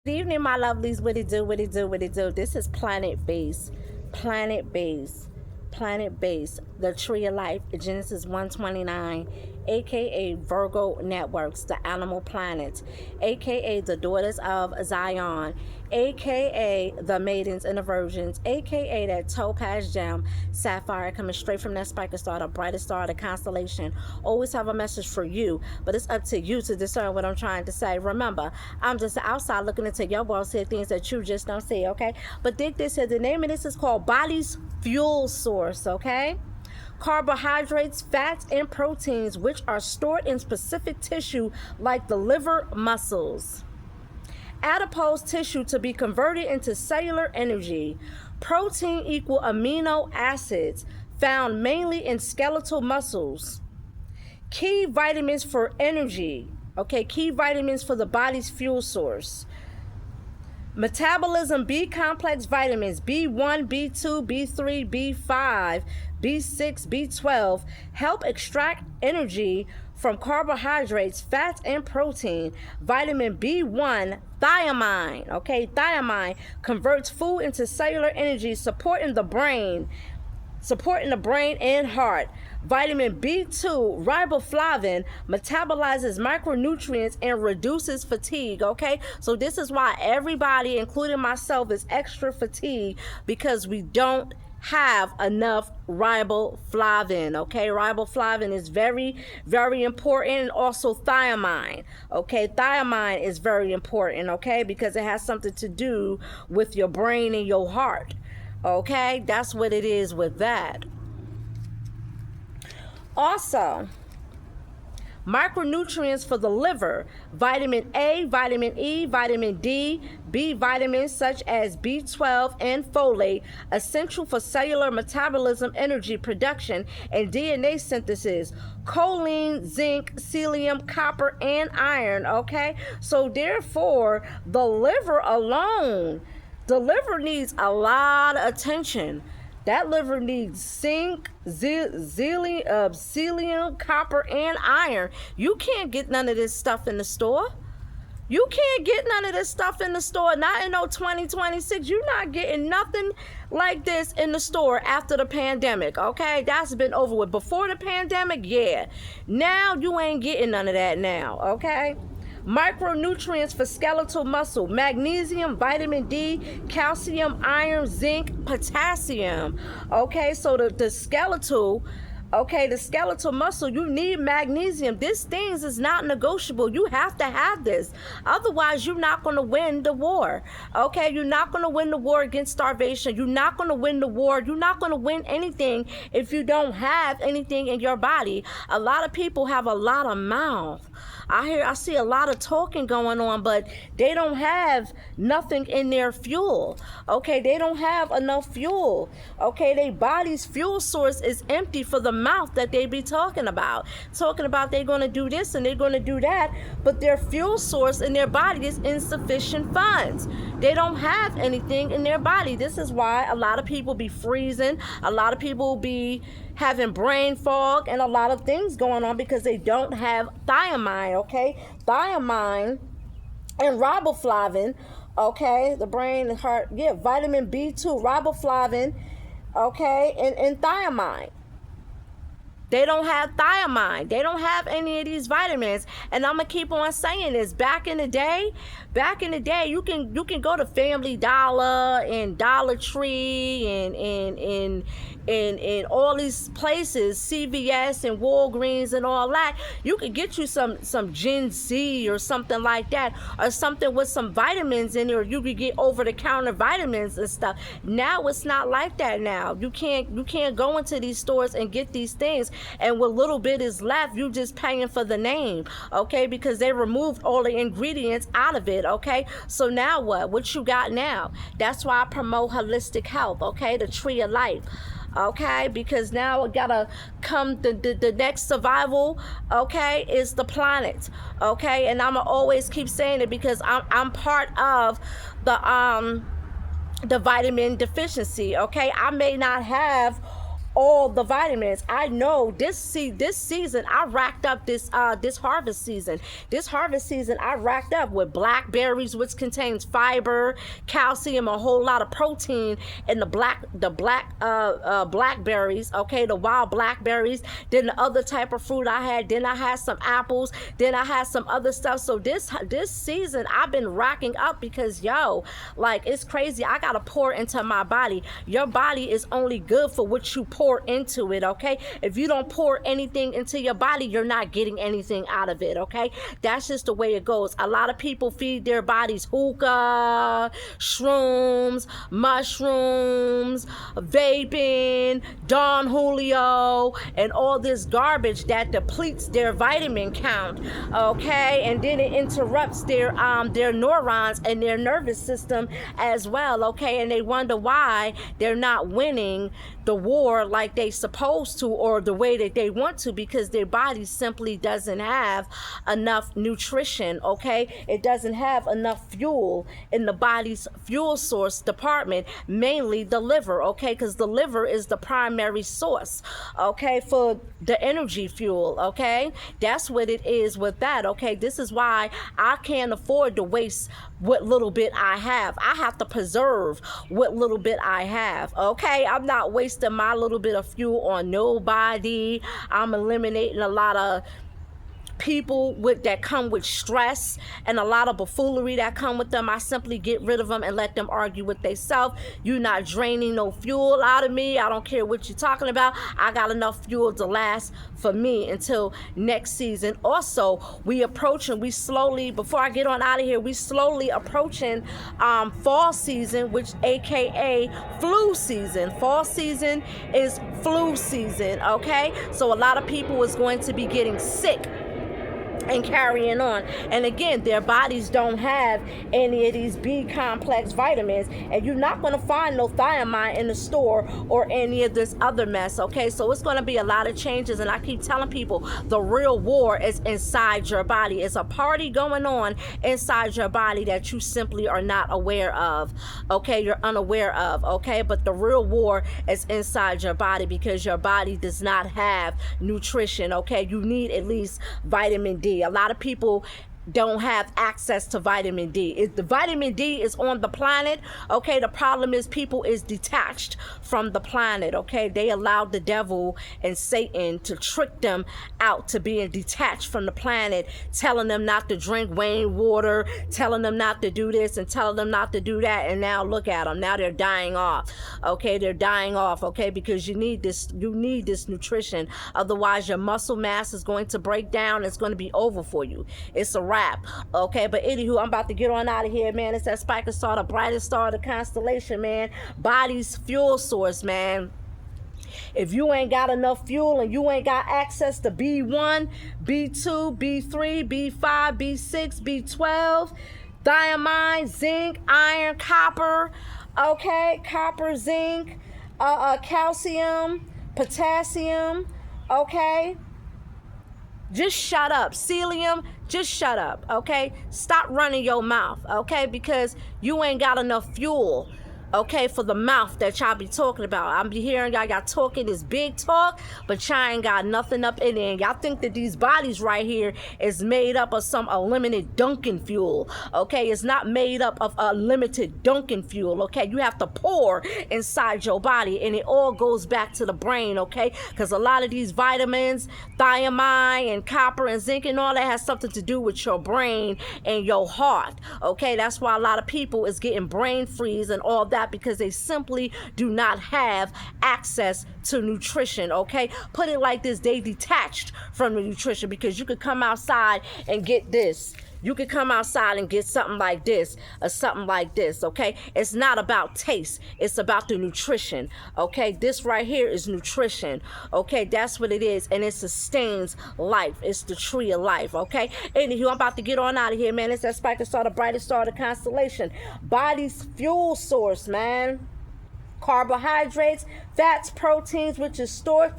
Good evening, my lovelies. What it do? What it do? What it do? This is Planet Base, Planet Base, the Tree of Life, Genesis 129, aka Virgo Networks, the Animal Planet, aka the Daughters of Zion, aka the Maidens and the Virgins, aka that Topaz Gem, Sapphire, coming straight from that spiker star, the brightest star, the constellation. Always have a message for you, but it's up to you to discern what I'm trying to say. Remember, I'm just outside looking into your world, see things that you just don't see, okay? But dig this here, the name of this is called Body's Fuel Source, okay? Carbohydrates, fats, and proteins, which are stored in specific tissue like the liver muscles. Adipose tissue to be converted into cellular energy. Protein equal amino acids found mainly in skeletal muscles. Key vitamins for energy. Okay, key vitamins for the body's fuel source. Metabolism, B complex vitamins, B1, B2, B3, B5, B6, B12 help extract energy from carbohydrates, fats, and protein. Vitamin B1, thiamine, okay, thiamine converts food into cellular energy, supporting the brain and heart. Vitamin B2, riboflavin, metabolizes micronutrients and reduces fatigue, okay? So this is why everybody, including myself, is extra fatigued, because we don't have enough riboflavin, okay? Riboflavin is very, very important, and also thiamine, okay? Thiamine is very important, okay? Because it has something to do with your brain and your heart, okay? That's what it is with that. Also, micronutrients for the liver: vitamin A, vitamin E, vitamin D, B vitamins such as B12 and folate, essential for cellular metabolism, energy production, and DNA synthesis. Choline, zinc, selenium, copper, and iron, okay? So therefore, the liver needs a lot of attention. That liver needs zinc, selenium, copper, and iron. You can't get none of this stuff in the store. You can't get none of this stuff in the store. Not in no 2026. You're not getting nothing like this in the store after the pandemic, okay? That's been over with. Before the pandemic, yeah. Now you ain't getting none of that now, okay? Micronutrients for skeletal muscle: magnesium, vitamin D, calcium, iron, zinc, potassium. Okay, so the skeletal muscle, you need magnesium. This things is not negotiable. You have to have this. Otherwise, you're not going to win the war. Okay, you're not going to win the war against starvation. You're not going to win the war. You're not going to win anything if you don't have anything in your body. A lot of people have a lot of mouth. I see a lot of talking going on, but they don't have nothing in their fuel. Okay, they don't have enough fuel. Okay, their body's fuel source is empty for the mouth that they be talking about they're going to do this and they're going to do that, but their fuel source in their body is insufficient funds. They don't have anything in their body. This is why a lot of people be freezing, a lot of people be having brain fog, and a lot of things going on because they don't have thiamine, okay? Thiamine and riboflavin, okay? The brain and heart, yeah, vitamin B2, riboflavin, okay, and thiamine. They don't have thiamine. They don't have any of these vitamins. And I'm gonna keep on saying this. Back in the day, you can go to Family Dollar and Dollar Tree and all these places, CVS and Walgreens and all that. You could get you some Gen Z or something like that, or something with some vitamins in it, or you could get over-the-counter vitamins and stuff. Now it's not like that. Now you can't go into these stores and get these things, and what little bit is left, you just paying for the name, okay? Because they removed all the ingredients out of it, okay? So now what you got now? That's why I promote holistic health, okay? The Tree of Life. Okay, because now it gotta come, the next survival, okay, is the planet, okay? And I'ma always keep saying it because I'm part of the vitamin deficiency, okay? I may not have all the vitamins. I know this season I racked up this harvest season. This harvest season I racked up with blackberries, which contains fiber, calcium, a whole lot of protein in the blackberries, okay, the wild blackberries. Then the other type of fruit I had, then I had some apples, then I had some other stuff. So this season I've been racking up because like, it's crazy. I gotta pour into my body. Your body is only good for what you pour into it, okay? If you don't pour anything into your body, you're not getting anything out of it, okay? That's just the way it goes. A lot of people feed their bodies hookah, shrooms, mushrooms, vaping, Don Julio, and all this garbage that depletes their vitamin count, okay? And then it interrupts their neurons and their nervous system as well, okay? And they wonder why they're not winning the war like they supposed to, or the way that they want to, because their body simply doesn't have enough nutrition, okay? It doesn't have enough fuel in the body's fuel source department, mainly the liver, okay? Because the liver is the primary source, okay, for the energy fuel, okay? That's what it is with that, okay? This is why I can't afford to waste what little bit I have. I have to preserve what little bit I have, okay? I'm not wasting my little bit of fuel on nobody. I'm eliminating a lot of people that come with stress and a lot of buffoonery that come with them. I simply get rid of them and let them argue with themselves. You're not draining no fuel out of me. I don't care what you're talking about. I got enough fuel to last for me until next season. Also, we slowly, before I get on out of here, we slowly approaching fall season, which AKA flu season. Fall season is flu season, okay? So a lot of people is going to be getting sick and carrying on. And again, their bodies don't have any of these B complex vitamins, and you're not going to find no thiamine in the store or any of this other mess, okay? So it's going to be a lot of changes, and I keep telling people the real war is inside your body. It's a party going on inside your body that you simply are not aware of, okay? You're unaware of, okay? But the real war is inside your body, because your body does not have nutrition, okay? You need at least vitamin D. A lot of people don't have access to vitamin D. If the vitamin D is on the planet, okay, the problem is people is detached from the planet, okay? They allowed the devil and Satan to trick them out to being detached from the planet, telling them not to drink rainwater, telling them not to do this and telling them not to do that, and now look at them. Now they're dying off, okay? They're dying off, okay? Because you need this nutrition. Otherwise, your muscle mass is going to break down. It's going to be over for you. It's a wrap, okay? But anywho, I'm about to get on out of here, man. It's that Spica star, the brightest star of the constellation, man. Body's fuel source, man. If you ain't got enough fuel and you ain't got access to B1, B2, B3, B5, B6, B12, thiamine, zinc, iron, copper, okay? Copper, zinc, calcium, potassium, okay? Just shut up. Celium, just shut up, okay? Stop running your mouth, okay? Because you ain't got enough fuel, okay, for the mouth that y'all be talking about. I'm be hearing y'all talking this big talk, but y'all ain't got nothing up in there. And y'all think that these bodies right here is made up of some unlimited Dunkin' fuel, okay? It's not made up of unlimited Dunkin' fuel, okay? You have to pour inside your body, and it all goes back to the brain, okay? Because a lot of these vitamins, thiamine and copper and zinc and all that, has something to do with your brain and your heart, okay? That's why a lot of people is getting brain freeze and all that, because they simply do not have access to nutrition, okay? Put it like this, they detached from the nutrition, because you could come outside and get this. You could come outside and get something like this or something like this, okay? It's not about taste. It's about the nutrition, okay? This right here is nutrition, okay? That's what it is, and it sustains life. It's the tree of life, okay? Anywho, I'm about to get on out of here, man. It's that Spica star, the brightest star of the constellation. Body's fuel source, man. Carbohydrates, fats, proteins, which is stored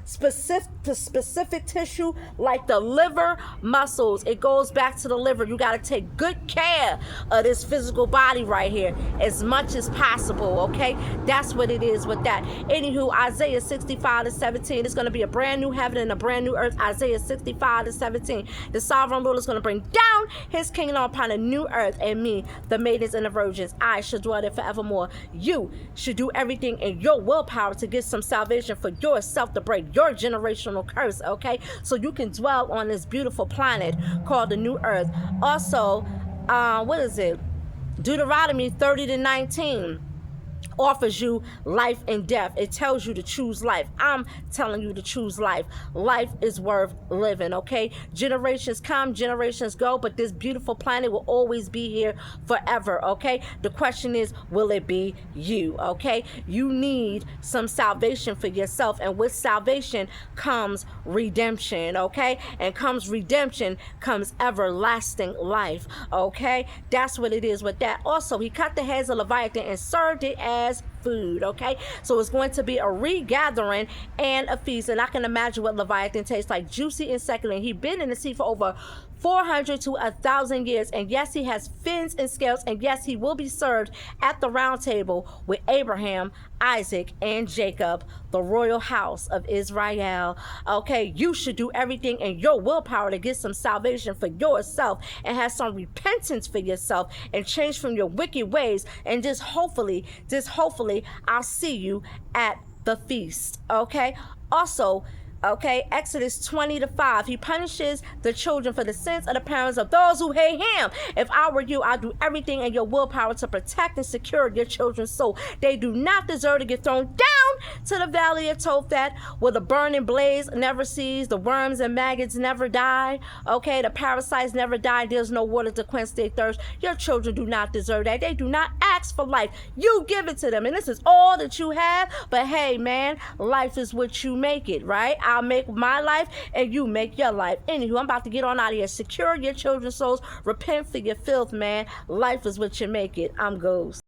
specific tissue like the liver muscles. It goes back to the liver. You got to take good care of this physical body right here as much as possible, okay? That's what it is with that. Anywho, Isaiah 65:17, it's going to be a brand new heaven and a brand new earth. Isaiah 65:17. The sovereign Lord is going to bring down his kingdom upon a new earth, and me, the maidens and the virgins, I shall dwell there forevermore. You should do everything in your willpower to get some salvation for yourself, to break your generational curse, okay? So you can dwell on this beautiful planet called the new earth. Also, what is it? Deuteronomy 30:19 offers you life and death. It tells you to choose life. I'm telling you to choose life. Life is worth living, okay? Generations come, generations go, but this beautiful planet will always be here forever, okay? The question is, will it be you, okay? You need some salvation for yourself, and with salvation comes redemption, okay? And comes redemption comes everlasting life, okay? That's what it is with that. Also, he cut the heads of Leviathan and served it as food, okay? So it's going to be a regathering and a feast, and I can imagine what Leviathan tastes like, juicy and succulent. He's been in the sea for over 400 to 1,000 years, and yes, he has fins and scales, and yes, he will be served at the round table with Abraham, Isaac, and Jacob, the royal house of Israel. Okay, you should do everything in your willpower to get some salvation for yourself and have some repentance for yourself and change from your wicked ways, and just hopefully I'll see you at the feast, okay? Also, okay, Exodus 20:5. He punishes the children for the sins of the parents of those who hate him. If I were you, I'd do everything in your willpower to protect and secure your children's soul. They do not deserve to get thrown down to the valley of Tophet, where the burning blaze never ceases, the worms and maggots never die. Okay, the parasites never die. There's no water to quench their thirst. Your children do not deserve that. They do not ask for life. You give it to them, and this is all that you have. But hey, man, life is what you make it, right? I'll make my life and you make your life. Anywho, I'm about to get on out of here. Secure your children's souls. Repent for your filth, man. Life is what you make it. I'm Ghost.